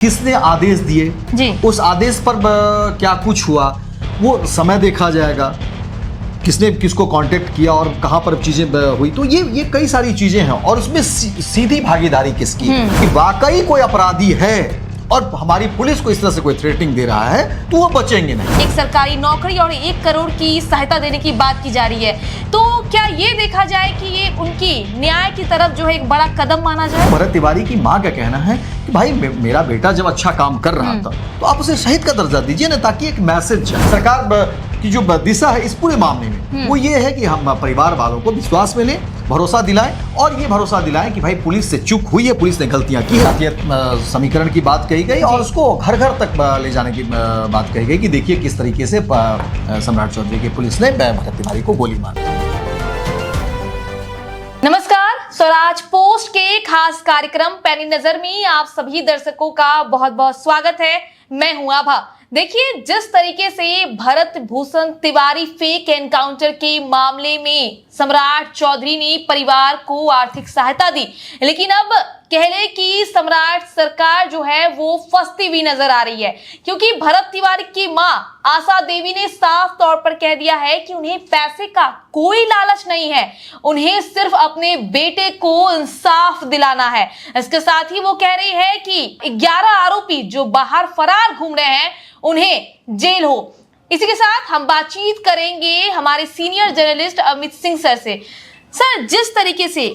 किसने आदेश दिए जी। उस आदेश पर क्या कुछ हुआ वो समय देखा जाएगा, किसने किसको कांटेक्ट किया और कहां पर चीजें हुई। तो ये कई सारी चीजें हैं और उसमें सीधी भागीदारी किसकी कि वाकई कोई अपराधी है और हमारी पुलिस को इस तरह से कोई थ्रेटिंग दे रहा है तो वो बचेंगे नहीं। एक सरकारी नौकरी और 1 करोड़ की सहायता देने की बात की जा रही है, तो क्या ये देखा जाए कि ये उनकी न्याय की तरफ जो है एक बड़ा कदम माना जाए? भरत तिवारी की मां का कहना है कि भाई मेरा बेटा जब अच्छा काम कर रहा था तो आप उसे शहीद का दर्जा दीजिए ना, ताकि एक मैसेज जाए। सरकार की जो दिशा है इस पूरे मामले में वो ये है कि हम परिवार वालों को विश्वास में लें, भरोसा दिलाएं और ये भरोसा दिलाएं कि भाई पुलिस से चूक हुई है, पुलिस ने गलतियां की है। जातीय समीकरण की बात कही गई और उसको घर घर तक ले जाने की बात कही गई कि देखिए किस तरीके से सम्राट चौधरी की पुलिस ने भरत तिवारी को गोली मार दी। नमस्कार, स्वराज पोस्ट के खास कार्यक्रम पैनी नजर में आप सभी दर्शकों का बहुत बहुत स्वागत है। मैं हूं आभा। देखिए, जिस तरीके से भरत भूषण तिवारी फेक एनकाउंटर के मामले में सम्राट चौधरी ने परिवार को आर्थिक सहायता दी, लेकिन अब कह ले कि सम्राट सरकार जो है वो फंसती हुई नजर आ रही है, क्योंकि भरत तिवारी की मां आशा देवी ने साफ तौर पर कह दिया है कि उन्हें पैसे का कोई लालच नहीं है, उन्हें सिर्फ अपने बेटे को इंसाफ दिलाना है। इसके साथ ही वो कह रही है कि 11 आरोपी जो बाहर फरार घूम रहे हैं उन्हें जेल हो। इसी के साथ हम बातचीत करेंगे हमारे senior journalist Amit Singh sir से। सर, जिस तरीके से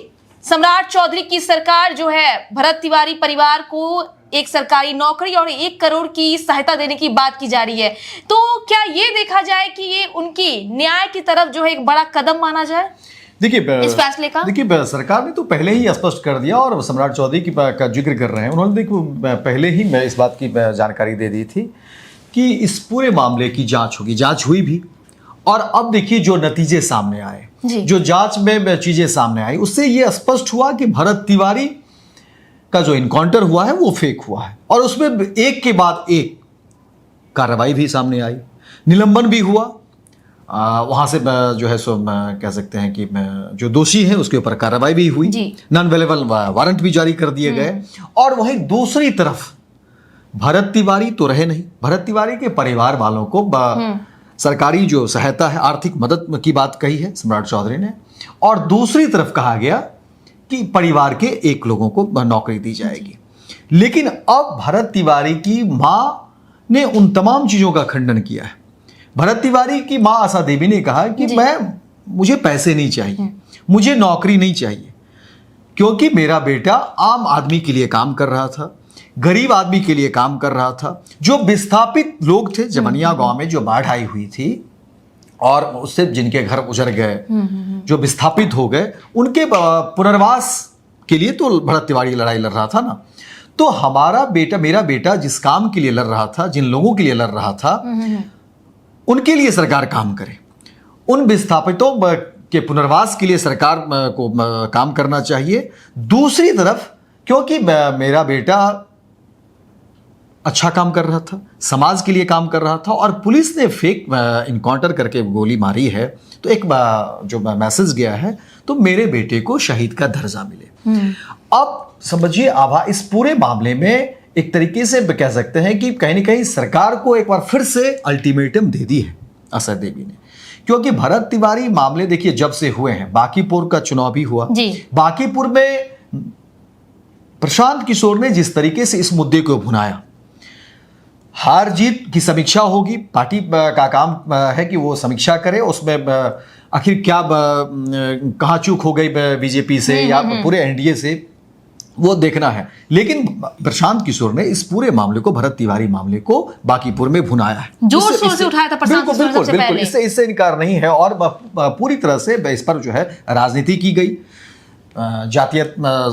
सम्राट चौधरी की सरकार जो है भरत तिवारी परिवार को एक सरकारी नौकरी और 1 करोड़ की सहायता देने की बात की जा रही है, तो क्या ये देखा जाए कि ये उनकी न्याय की तरफ जो है एक बड़ा कदम माना जाए देखिए इस फैसले का? देखिए, सरकार ने तो पहले ही स्पष्ट कर दिया और सम्राट चौधरी का जिक्र कर रहे हैं। उन्होंने देखो पहले ही मैं इस बात की जानकारी दे दी थी कि इस पूरे मामले की जांच होगी, जांच हुई भी और अब देखिए जो नतीजे सामने आए, जो जांच में चीजें सामने आई, उससे ये स्पष्ट हुआ कि भरत तिवारी का जो इनकाउंटर हुआ है वो फेक हुआ है और उसमें एक के बाद एक कार्रवाई भी सामने आई, निलंबन भी हुआ। वहां से जो है सो कह सकते हैं कि जो दोषी है उसके ऊपर कार्रवाई भी हुई, नॉन अवेलेबल वारंट भी जारी कर दिए गए। और वहीं दूसरी तरफ भरत तिवारी तो रहे नहीं, भरत तिवारी के परिवार वालों को सरकारी जो सहायता है, आर्थिक मदद की बात कही है सम्राट चौधरी ने, और दूसरी तरफ कहा गया कि परिवार के 1 लोगों को नौकरी दी जाएगी। लेकिन अब भरत तिवारी की मां ने उन तमाम चीजों का खंडन किया है। भरत तिवारी की मां आशा देवी ने कहा कि मुझे पैसे नहीं चाहिए, मुझे नौकरी नहीं चाहिए, क्योंकि मेरा बेटा आम आदमी के लिए काम कर रहा था, गरीब आदमी के लिए काम कर रहा था। जो विस्थापित लोग थे जमनिया गांव में, जो बाढ़ आई हुई थी और उससे जिनके घर उजड़ गए, जो विस्थापित हो गए, उनके पुनर्वास के लिए तो भरत तिवारी लड़ाई लड़ रहा था ना। तो हमारा बेटा, मेरा बेटा जिस काम के लिए लड़ रहा था, जिन लोगों के लिए लड़ रहा था, उनके लिए सरकार काम करे, उन विस्थापितों के पुनर्वास के लिए सरकार को काम करना चाहिए। दूसरी तरफ क्योंकि मेरा बेटा अच्छा काम कर रहा था, समाज के लिए काम कर रहा था और पुलिस ने फेक इनकाउंटर करके गोली मारी है, तो एक जो मैसेज गया है तो मेरे बेटे को शहीद का दर्जा मिले। अब समझिए आभा, इस पूरे मामले में एक तरीके से कह सकते हैं कि कहीं ना कहीं सरकार को एक बार फिर से अल्टीमेटम दे दी है आशा देवी ने, क्योंकि भरत तिवारी मामले देखिए जब से हुए हैं, बांकीपुर का चुनाव भी हुआ, बांकीपुर में प्रशांत किशोर ने जिस तरीके से इस मुद्दे को भुनाया, हार जीत की समीक्षा होगी, पार्टी का काम है कि वो समीक्षा करे, उसमें आखिर क्या कहाँ चूक हो गई बीजेपी से या पूरे एनडीए से, वो देखना है। लेकिन प्रशांत किशोर ने इस पूरे मामले को, भरत तिवारी मामले को बांकीपुर में भुनाया है, जोर शोर से उठाया था प्रशांत किशोर सबसे पहले। इससे इनकार नहीं है और पूरी तरह से इस पर जो है राजनीति की गई, जातीय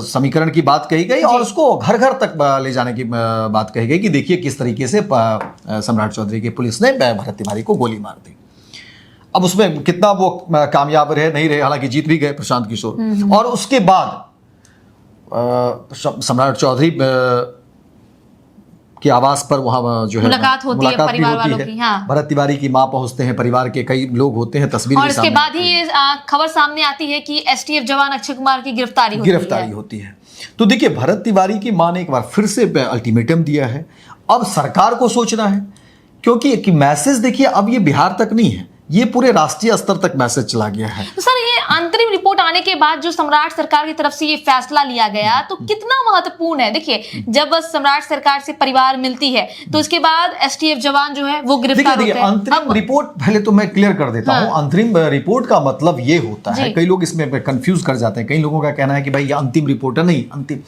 समीकरण की बात कही गई और उसको घर घर तक ले जाने की बात कही गई कि देखिए किस तरीके से सम्राट चौधरी की पुलिस ने भरत तिवारी को गोली मार दी। अब उसमें कितना वो कामयाब रहे नहीं रहे, हालांकि जीत भी गए प्रशांत किशोर। और उसके बाद सम्राट चौधरी के आवास पर वहां जो है मुलाकात होती है परिवार वालों की। भरत तिवारी की मां पहुंचते हैं, परिवार के कई लोग होते हैं, तस्वीर और इसके बाद ही खबर सामने आती है कि एसटीएफ जवान अक्षय कुमार की गिरफ्तारी होती है। तो देखिए, भरत तिवारी की मां ने एक बार फिर से अल्टीमेटम दिया है। अब सरकार को सोचना है, क्योंकि कि मैसेज देखिए अब ये बिहार तक नहीं है, ये पूरे राष्ट्रीय स्तर तक मैसेज चला गया है। तो सर, ये अंतरिम रिपोर्ट आने के बाद जो सम्राट सरकार की तरफ से ये फैसला लिया गया तो कितना महत्वपूर्ण है? देखिए, जब सम्राट सरकार से परिवार मिलती है तो उसके बाद एसटीएफ जवान जो है वो गिरफ्तार होते हैं। अंतरिम रिपोर्ट पहले तो मैं क्लियर कर देता हूँ। अंतरिम रिपोर्ट का मतलब ये होता है, कई लोग इसमें कंफ्यूज कर जाते हैं। कई लोगों का कहना है कि भाई ये अंतिम रिपोर्ट है। नहीं, अंतिम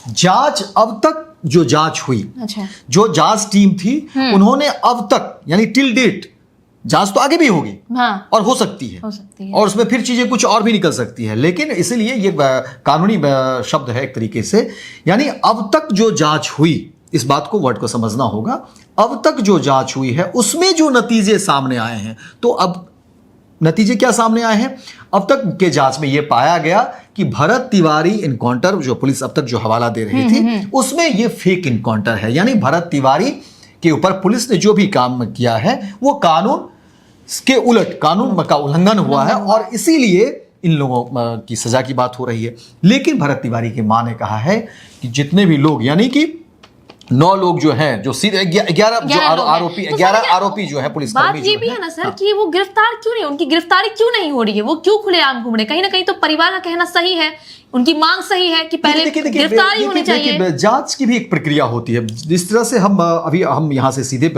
जांच, अब तक जो जांच हुई, अच्छा, जो जांच टीम थी, उन्होंने अब तक यानी टिल डेट, जांच तो आगे भी होगी, हाँ, और हो सकती है और उसमें फिर चीजें कुछ और भी निकल सकती है, लेकिन इसलिए ये कानूनी शब्द है एक तरीके से। यानी अब तक जो जांच हुई, इस बात को, वर्ड को समझना होगा। अब तक जो जांच हुई है उसमें जो नतीजे सामने आए हैं, तो अब नतीजे क्या सामने आए हैं? अब तक के जांच में यह पाया गया कि भरत तिवारी इनकाउंटर, जो पुलिस अब तक जो हवाला दे रही थी, उसमें यह फेक इनकाउंटर है। यानी भरत तिवारी के ऊपर पुलिस ने जो भी काम किया है वो कानून के उलट, कानून का उल्लंघन हुआ है, और इसीलिए इन लोगों की सजा की बात हो रही है। लेकिन भरत तिवारी की मां ने कहा है कि जितने भी लोग, यानी कि 9 लोग जो हैं, जो सीधे 11 जो आरोपी, 11 आरोपी जो है पुलिस बात ये भी है ना सर कि वो गिरफ्तार क्यों नहीं, उनकी गिरफ्तारी क्यों नहीं हो रही है? वो क्यों खुलेआम घूम रहे? कहीं ना कहीं तो परिवार का कहना सही है, उनकी मांग सही है कि पहले गिरफ्तारी होनी चाहिए। जांच की भी एक प्रक्रिया होती है, जिस तरह से हम यहाँ से सीधे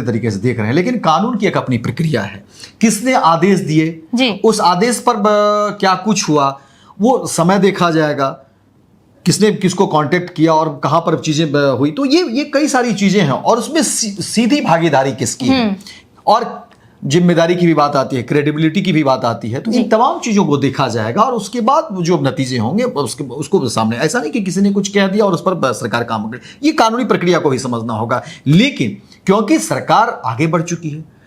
तरीके से देख रहे हैं, लेकिन कानून की एक अपनी प्रक्रिया है। किसने आदेश दिए, उस आदेश पर क्या कुछ हुआ, वो समय देखा जाएगा, किसने किसको कांटेक्ट किया और कहां पर चीजें हुई, तो ये कई सारी चीजें हैं, और उसमें सीधी भागीदारी किसकी है, और जिम्मेदारी की भी बात आती है, क्रेडिबिलिटी की भी बात आती है। तो इन तमाम चीजों को देखा जाएगा और उसके बाद जो नतीजे होंगे उसको सामने, ऐसा नहीं कि किसी ने कुछ कह दिया और उस पर सरकार काम करे। ये कानूनी प्रक्रिया को भी समझना होगा। लेकिन क्योंकि सरकार आगे बढ़ चुकी है,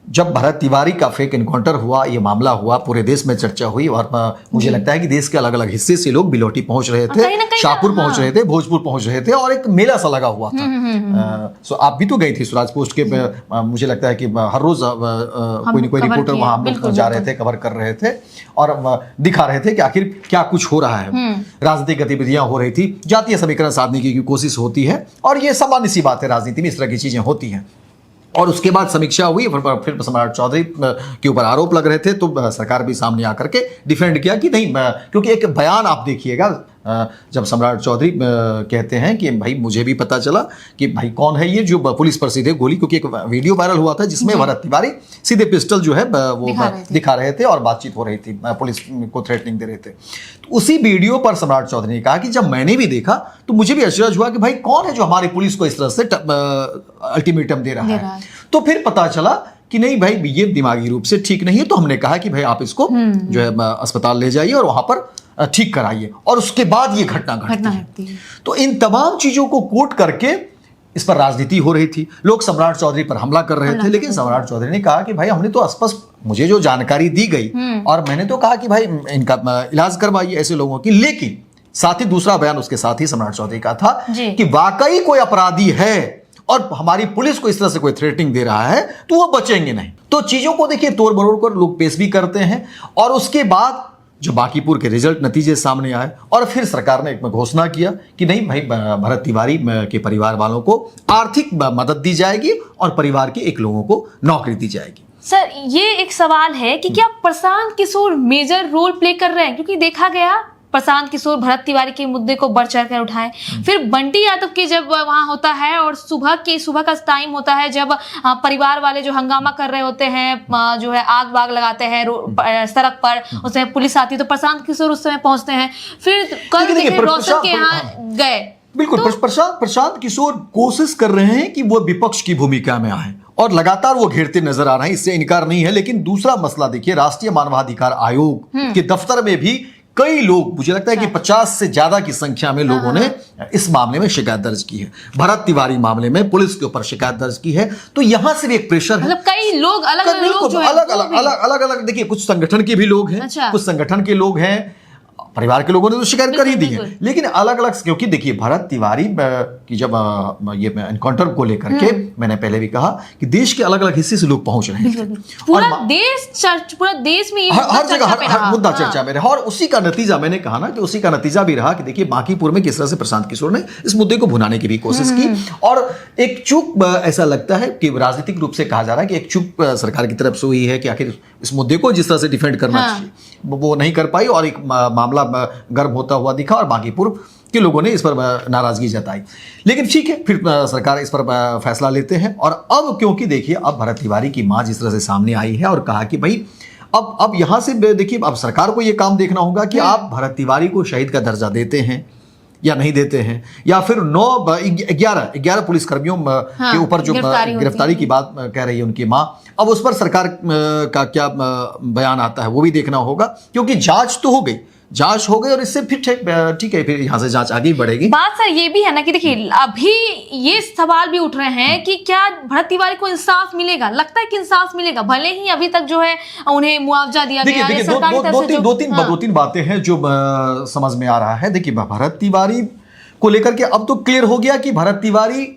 जब भरत तिवारी का फेक एनकाउंटर हुआ, ये मामला हुआ, पूरे देश में चर्चा हुई, और मुझे लगता है कि देश के अलग अलग हिस्से से लोग बिलोटी पहुंच रहे थे, शाहपुर पहुंच रहे थे, भोजपुर पहुंच रहे थे, और एक मेला सा लगा हुआ था। सो आप भी तो गई थी स्वराज पोस्ट के, मुझे लगता है कि हर रोज कोई न कोई रिपोर्टर वहां हम लोग जा रहे थे, कवर कर रहे थे, और दिखा रहे थे कि आखिर क्या कुछ हो रहा है। राजनीतिक गतिविधियां हो रही थी, जातीय समीकरण साधने की कोशिश होती है, और ये सामान्य सी बात है, राजनीति में इस तरह की चीजें होती हैं। और उसके बाद समीक्षा हुई, फिर सम्राट चौधरी के ऊपर आरोप लग रहे थे, तो सरकार भी सामने आकर के डिफेंड किया कि नहीं, क्योंकि एक बयान आप देखिएगा, जब सम्राट चौधरी कहते हैं कि भाई मुझे भी पता चला कि भाई कौन है ये जो पुलिस पर सीधे गोली, क्योंकि एक वीडियो वायरल हुआ था जिसमें भरत तिवारी सीधे पिस्टल जो है वो दिखा रहे थे और बातचीत हो रही थी, पुलिस को थ्रेटनिंग दे रहे थे। तो उसी वीडियो पर सम्राट चौधरी ने कहा कि जब मैंने भी देखा तो मुझे भी अचरज हुआ कि भाई कौन है जो हमारी पुलिस को इस तरह से अल्टीमेटम दे रहा है। तो फिर पता चला कि नहीं भाई, ये दिमागी रूप से ठीक नहीं है, तो हमने कहा कि भाई आप इसको जो है अस्पताल ले जाइए और वहां पर ठीक कराइए, और उसके बाद ये घटना घटती है। तो इन तमाम चीजों को कोट करके इस पर राजनीति हो रही थी, लोग सम्राट चौधरी पर हमला कर रहे थे, लेकिन सम्राट चौधरी ने कहा कि भाई हमने तो स्पष्ट, मुझे जो जानकारी दी गई और मैंने तो कहा कि भाई इनका इलाज करवाइए ऐसे लोगों की। लेकिन साथ ही दूसरा बयान उसके साथ ही सम्राट चौधरी का था कि वाकई कोई अपराधी है और हमारी पुलिस को इस तरह से कोई थ्रेटिंग दे रहा है तो वो बचेंगे नहीं। तो चीजों को देखिए तोड़ मरोड़ कर लोग पेश भी करते हैं, और उसके बाद जो बांकीपुर के रिजल्ट नतीजे सामने आए, और फिर सरकार ने एक घोषणा किया कि नहीं भाई, भरत तिवारी के परिवार वालों को आर्थिक मदद दी जाएगी और परिवार के एक लोगों को नौकरी दी जाएगी। सर, ये एक सवाल है कि क्या Prashant Kishor major role play कर रहे हैं? क्योंकि देखा गया प्रशांत किशोर भरत तिवारी के मुद्दे को बढ़ चढ़ कर उठाए, फिर बंटी यादव के जब वहां होता है और सुबह का टाइम होता है जब परिवार वाले जो हंगामा कर रहे होते हैं, जो है आग वाग लगाते हैं सड़क पर, उसमें पुलिस आती है तो प्रशांत किशोर उस समय पहुंचते हैं। फिर कल रोशन के यहाँ गए, बिल्कुल प्रशांत किशोर कोशिश कर रहे हैं कि वो विपक्ष की भूमिका में आए, और लगातार वो घेरते नजर आ रहे हैं, इससे इनकार नहीं है। लेकिन दूसरा मसला देखिए, राष्ट्रीय मानवाधिकार आयोग के दफ्तर में भी कई लोग, मुझे लगता है कि 50 से ज्यादा की संख्या में लोगों ने इस मामले में शिकायत दर्ज की है, भरत तिवारी मामले में पुलिस के ऊपर शिकायत दर्ज की है। तो यहां से भी एक प्रेशर है, मतलब कई लोग अलग-अलग देखिए, कुछ संगठन के भी लोग हैं, कुछ संगठन के लोग हैं, परिवार के लोगों ने तो शिकायत कर ही दी है, बिल्कुल। लेकिन अलग अलग, क्योंकि देखिए भरत तिवारी की जब ये एनकाउंटर को लेकर के मैंने पहले भी कहा कि देश के अलग अलग हिस्से से लोग पहुंच रहे थे, पूरा देश में ये हर जगह चर्चा पे हर रहा। मुद्दा हाँ। चर्चा में रहा, और उसी का नतीजा मैंने कहा ना कि उसी का नतीजा भी रहा कि देखिए बांकीपुर में किस तरह से प्रशांत किशोर ने इस मुद्दे को भुनाने की भी कोशिश की, और एक चूक ऐसा लगता है कि राजनीतिक रूप से कहा जा रहा है कि एक चूक सरकार की तरफ से हुई है कि आखिर इस मुद्दे को जिस तरह से डिफेंड करना चाहिए वो नहीं कर पाई, और एक मामला गर्म होता हुआ दिखा और बांकीपुर के लोगों ने इस पर नाराजगी जताई। लेकिन ठीक है, फिर सरकार इस पर फैसला लेते हैं, और अब क्योंकि देखिए अब भरत तिवारी की मां जिस तरह से सामने आई है और कहा कि भाई अब यहां से देखिए अब सरकार को ये काम देखना होगा कि आप भरत तिवारी को शहीद का दर्जा देते हैं या नहीं देते हैं, या फिर 11 पुलिसकर्मियों के ऊपर जो गिरफ्तारी की बात कह रही है उनकी मां, अब उस पर सरकार का क्या बयान आता है वो भी देखना होगा, क्योंकि जांच तो हो गई और इससे फिर ठीक है, फिर यहाँ से जांच आगे बढ़ेगी। बात सर ये भी है ना कि देखिए अभी ये सवाल भी उठ रहे हैं कि क्या भरत तिवारी को इंसाफ मिलेगा, लगता है कि इंसाफ मिलेगा, भले ही अभी तक जो है उन्हें मुआवजा दिया गया है, सरकार की तरफ से दो तीन बातें हैं जो समझ में आ रहा है। देखिए भरत तिवारी को लेकर के अब तो क्लियर हो गया कि भरत तिवारी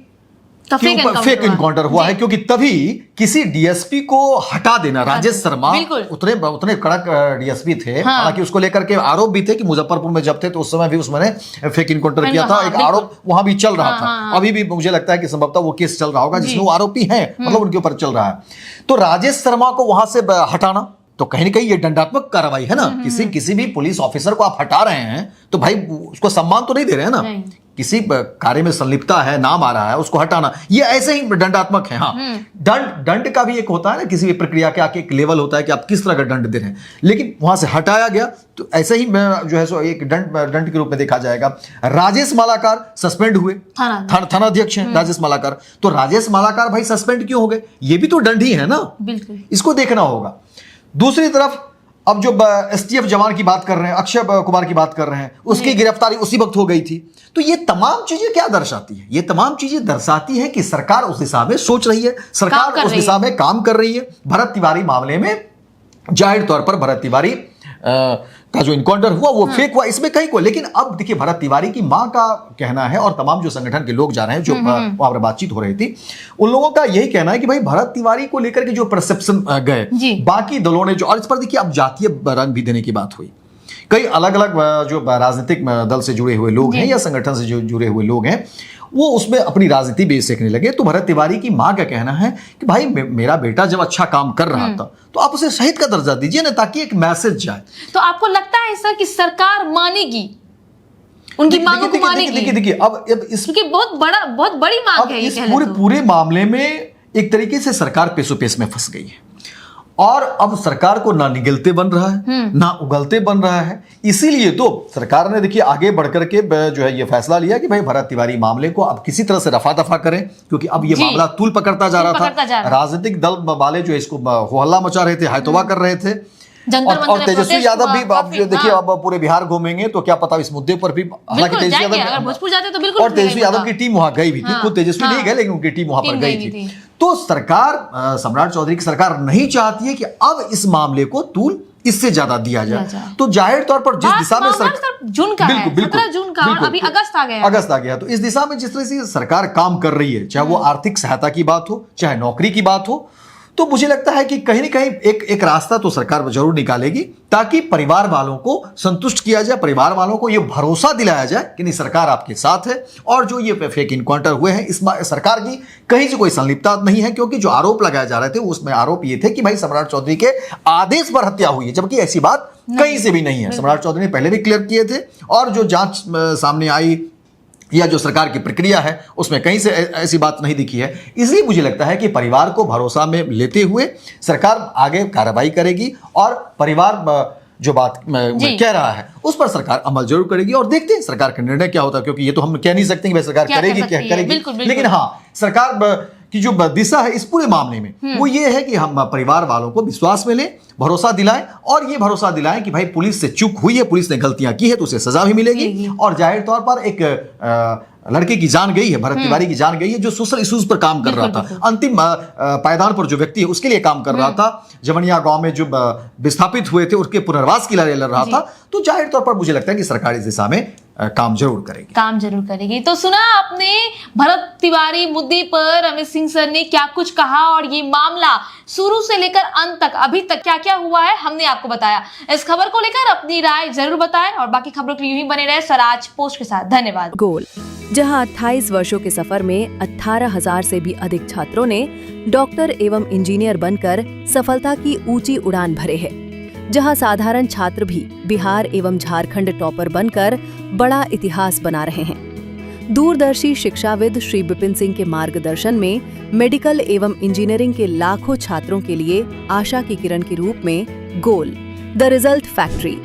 फेक एनकाउंटर हुआ है, क्योंकि तभी किसी डीएसपी को हटा देना, राजेश शर्मा उतने कड़क डीएसपी थे, हालांकि उसको लेकर के आरोप भी थे कि मुजफ्फरपुर में जब थे तो उस समय भी उसने फेक एनकाउंटर किया था, एक आरोप वहां भी चल रहा था, अभी भी मुझे लगता है कि संभवतः वो केस चल रहा होगा जिसमें वो आरोपी हैं, मतलब उनके ऊपर चल रहा है। तो राजेश शर्मा को वहां से हटाना तो कहीं ना कहीं ये दंडात्मक कार्रवाई है ना, किसी भी पुलिस ऑफिसर को आप हटा रहे हैं तो भाई उसको सम्मान तो नहीं दे रहे हैं ना, किसी कार्य में संलिप्तता है, नाम आ रहा है, उसको हटाना ये ऐसे ही दंडात्मक है। हाँ, दंड का भी एक होता है ना, किसी भी प्रक्रिया के आके एक लेवल होता है कि आप किस तरह का दंड दे रहे हैं, लेकिन वहां से हटाया गया तो ऐसे ही जो है सो एक दंड के रूप में देखा जाएगा। राजेश मालाकार सस्पेंड हुए, थाना अध्यक्ष हैं राजेश मालाकार, तो राजेश मालाकार भाई सस्पेंड क्यों हो गए, ये भी तो दंड ही है ना, बिल्कुल इसको देखना होगा। दूसरी तरफ अब जो एसटीएफ जवान की बात कर रहे हैं, अक्षय कुमार की बात कर रहे हैं, उसकी गिरफ्तारी उसी वक्त हो गई थी, तो ये तमाम चीजें क्या दर्शाती है, ये तमाम चीजें दर्शाती है कि सरकार उस दिशा में सोच रही है, सरकार उस दिशा में काम कर रही है। भरत तिवारी मामले में जाहिर तौर पर भरत तिवारी का जो इनकाउंटर हुआ वो फेक हुआ, इसमें कहीं को, लेकिन अब देखिए भरत तिवारी की मां का कहना है और तमाम जो संगठन के लोग जा रहे हैं, जो वहां पर बातचीत हो रही थी, उन लोगों का यही कहना है कि भाई भरत तिवारी को लेकर के जो परसेप्शन गए बाकी दलों ने जो, और इस पर देखिए अब जातीय रंग भी देने की बात हुई, कई अलग अलग जो राजनीतिक दल से जुड़े हुए लोग हैं या संगठन से जो जुड़े हुए लोग हैं वो उसमें अपनी राजनीति भी सीखने लगे। तो भरत तिवारी की मां का कहना है कि भाई मेरा बेटा जब अच्छा काम कर रहा था तो आप उसे शहीद का दर्जा दीजिए ना, ताकि एक मैसेज जाए। तो आपको लगता है सर कि सरकार मानेगी, उनकी मांगों को मानेगी? देखिए अब इस बहुत बड़ी मांग है, इस पूरे मामले में एक तरीके से सरकार पेशोपेश में फंस गई है, और अब सरकार को ना निगलते बन रहा है ना उगलते बन रहा है। इसीलिए तो सरकार ने देखिए आगे बढ़कर के जो है ये फैसला लिया कि भाई भरत तिवारी मामले को अब किसी तरह से रफा दफा करें, क्योंकि अब ये मामला तूल पकड़ता जा रहा था। राजनीतिक दल वाले जो इसको हो हल्ला मचा रहे थे, हायतोबा कर रहे थे, और तेजस्वी यादव भी आप देखिए अब पूरे बिहार घूमेंगे तो क्या पता इस मुद्दे पर भी, हालांकि तेजस्वी यादव भोजपुर जाते तो बिल्कुल, और तेजस्वी यादव की टीम वहां गई भी थी, खुद तेजस्वी नहीं गए लेकिन उनकी टीम वहां पर गई थी। तो सरकार, सम्राट चौधरी की सरकार नहीं चाहती है कि अब इस मामले को तूल इससे ज्यादा दिया जाए। तो जाहिर तौर पर जिस दिशा में जून का है, 17 जून का, और अभी अगस्त आ गया, तो इस दिशा में जिस तरह से सरकार काम कर रही है, चाहे वो आर्थिक सहायता की बात हो, चाहे नौकरी की बात हो, तो मुझे लगता है कि कहीं ना कहीं एक रास्ता तो सरकार जरूर निकालेगी, ताकि परिवार वालों को संतुष्ट किया जाए, परिवार वालों को यह भरोसा दिलाया जाए कि नहीं सरकार आपके साथ है, और जो ये फेक इनकाउंटर हुए हैं इसमें सरकार की कहीं से कोई संलिप्तता नहीं है, क्योंकि जो आरोप लगाए जा रहे थे उसमें आरोप ये थे कि भाई सम्राट चौधरी के आदेश पर हत्या हुई है, जबकि ऐसी बात कहीं से भी नहीं है। सम्राट चौधरी ने पहले भी क्लियर किए थे, और जो जांच सामने आई या जो सरकार की प्रक्रिया है उसमें कहीं से ऐसी बात नहीं दिखी है। इसलिए मुझे लगता है कि परिवार को भरोसा में लेते हुए सरकार आगे कार्रवाई करेगी, और परिवार जो बात कह रहा है उस पर सरकार अमल जरूर करेगी, और देखते हैं सरकार का निर्णय क्या होता है, क्योंकि ये तो हम कह नहीं सकते कि भाई सरकार करेगी क्या करेगी, बिल्कुल। लेकिन हाँ सरकार की जो दिशा है इस पूरे मामले में वो ये है कि हम परिवार वालों को विश्वास में लें, भरोसा दिलाएं, और ये भरोसा दिलाएं कि भाई पुलिस से चूक हुई है, पुलिस ने गलतियां की है तो उसे सजा भी मिलेगी, और जाहिर तौर पर एक लड़के की जान गई है, भरत तिवारी की जान गई है, जो सोशल इश्यूज पर काम कर रहा था, अंतिम पायदान पर जो व्यक्ति है उसके लिए काम कर रहा था, जवनिया गांव में जो विस्थापित हुए थे उसके पुनर्वास की लड़ाई लड़ रहा था। तो जाहिर तौर पर मुझे लगता है कि सरकार इस दिशा में काम जरूर करेगी। तो सुना आपने भरत तिवारी मुद्दे पर अमित सिंह सर ने क्या कुछ कहा, और ये मामला शुरू से लेकर अंत तक अभी तक क्या क्या हुआ है हमने आपको बताया। इस खबर को लेकर अपनी राय जरूर बताएं और बाकी खबरों के लिए यूं ही बने रहे स्वराज पोस्ट के साथ। धन्यवाद। गोल, जहां 28 वर्षों के सफर में 18,000 से भी अधिक छात्रों ने डॉक्टर एवं इंजीनियर बनकर सफलता की ऊंची उड़ान भरे है, जहां साधारण छात्र भी बिहार एवं झारखंड टॉपर बनकर बड़ा इतिहास बना रहे हैं। दूरदर्शी शिक्षाविद श्री विपिन सिंह के मार्गदर्शन में मेडिकल एवं इंजीनियरिंग के लाखों छात्रों के लिए आशा की किरण के रूप में गोल, द रिजल्ट फैक्ट्री